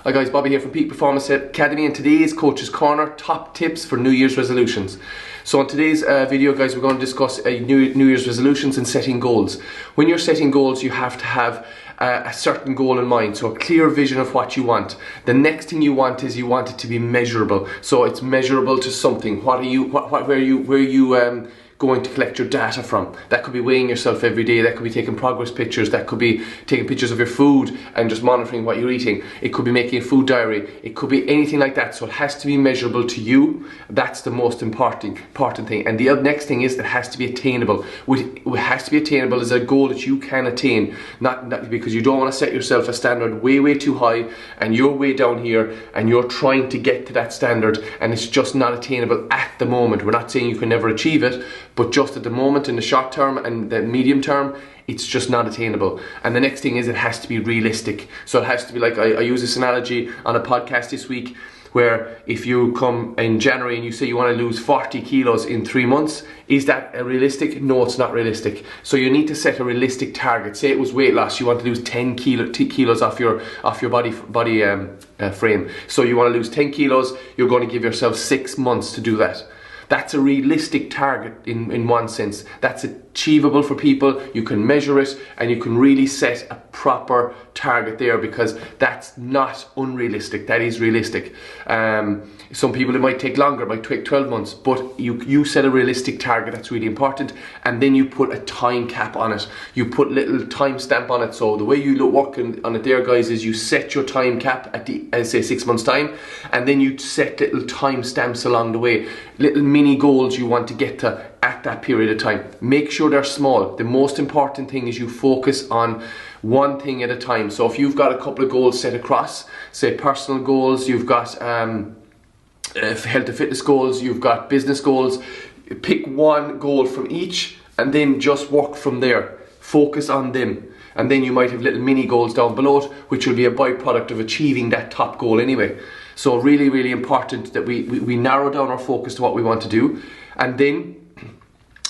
Hi guys, Bobby here from Peak Performance Academy, and today's Coach's Corner, top tips for New Year's resolutions. So in today's video guys, we're going to discuss New Year's resolutions and setting goals. When you're setting goals, you have to have a certain goal in mind, so a clear vision of what you want. The next thing you want is you want it to be measurable. So it's measurable to something. Where are you going to collect your data from? That could be weighing yourself every day, that could be taking progress pictures, that could be taking pictures of your food and just monitoring what you're eating. It could be making a food diary, it could be anything like that. So it has to be measurable to you. That's the most important thing. And the next thing is it has to be attainable. It has to be attainable as a goal that you can attain, not because you don't want to set yourself a standard way too high and you're way down here and you're trying to get to that standard and it's just not attainable at the moment. We're not saying you can never achieve it, but just at the moment, in the short term and the medium term, it's just not attainable. And the next thing is it has to be realistic. So it has to be like, I use this analogy on a podcast this week, where if you come in January and you say you want to lose 40 kilos in 3 months, is that realistic? No, it's not realistic. So you need to set a realistic target. Say it was weight loss, you want to lose 10 kilos off your body frame. So you want to lose 10 kilos, you're going to give yourself 6 months to do that. That's a realistic target in one sense. That's achievable for people. You can measure it and you can really set a proper target there, because that's not unrealistic. That is realistic. Some people, it might take longer, it might take 12 months, but you set a realistic target. That's really important. And then you put a time cap on it. You put little time stamp on it. So the way you work on it there, guys, is you set your time cap at say 6 months time, and then you set little time stamps along the way, little mini goals you want to get to at that period of time. Make sure they're small. The most important thing is you focus on one thing at a time. So if you've got a couple of goals set across, say personal goals, you've got health and fitness goals, you've got business goals, pick one goal from each and then just work from there. Focus on them. And then you might have little mini goals down below it, which will be a byproduct of achieving that top goal anyway. So really important that we narrow down our focus to what we want to do, and then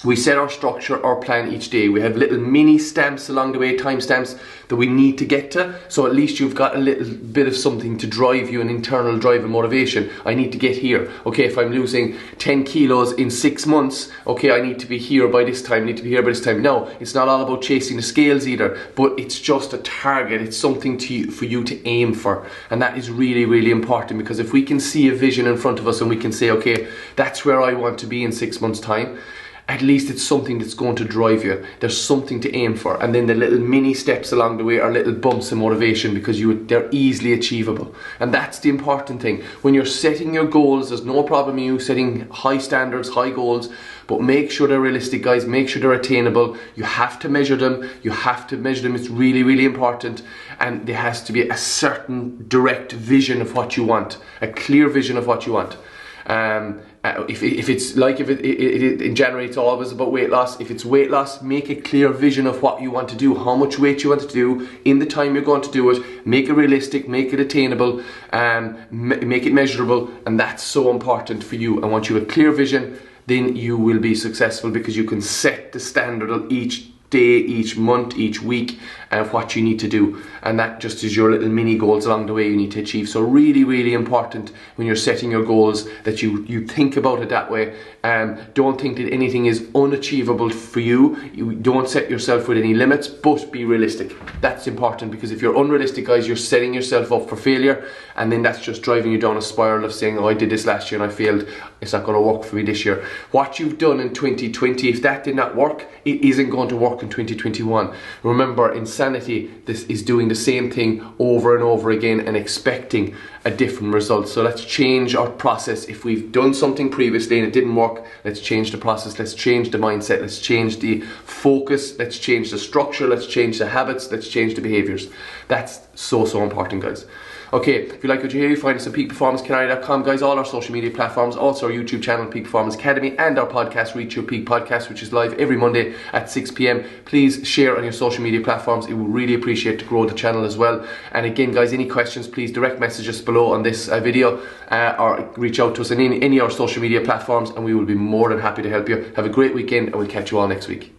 we set our structure, our plan each day. We have little mini stamps along the way, time stamps that we need to get to, so at least you've got a little bit of something to drive you, an internal drive and motivation. I need to get here. Okay, if I'm losing 10 kilos in 6 months, okay, I need to be here by this time, I need to be here by this time. No, it's not all about chasing the scales either, but it's just a target. It's something for you to aim for, and that is really important, because if we can see a vision in front of us and we can say, okay, that's where I want to be in 6 months time, at least it's something that's going to drive you. There's something to aim for. And then the little mini steps along the way are little bumps of motivation, because they're easily achievable. And that's the important thing. When you're setting your goals, there's no problem in you setting high standards, high goals, but make sure they're realistic, guys. Make sure they're attainable. You have to measure them. It's really important. And there has to be a certain direct vision of what you want, a clear vision of what you want. If it's like in January, it's always about weight loss. If it's weight loss, make a clear vision of what you want to do, how much weight you want to do, in the time you're going to do it. Make it realistic, make it attainable, make it measurable, and that's so important for you. And once you have a clear vision, then you will be successful, because you can set the standard of each day, each month, each week of what you need to do, and that just is your little mini goals along the way you need to achieve. So really important when you're setting your goals that you think about it that way. Don't think that anything is unachievable for you. You don't set yourself with any limits, but be realistic. That's important, because if you're unrealistic, guys, you're setting yourself up for failure, and then that's just driving you down a spiral of saying, oh, I did this last year and I failed, it's not going to work for me this year. What you've done in 2020, if that did not work, it isn't going to work in 2021. Remember, insanity, this is doing the same thing over and over again and expecting a different result. So let's change our process. If we've done something previously and it didn't work, let's change the process, let's change the mindset, let's change the focus, let's change the structure, let's change the habits, let's change the behaviors. That's so important, guys. Okay, if you like what you hear, you find us at peakperformanceacademy.com, guys, all our social media platforms, also our YouTube channel, Peak Performance Academy, and our podcast, Reach Your Peak Podcast, which is live every Monday at 6 p.m. Please share on your social media platforms. It would really appreciate to grow the channel as well. And again, guys, any questions, please direct message us below on this video, or reach out to us on any of our social media platforms, and we will be more than happy to help you. Have a great weekend, and we'll catch you all next week.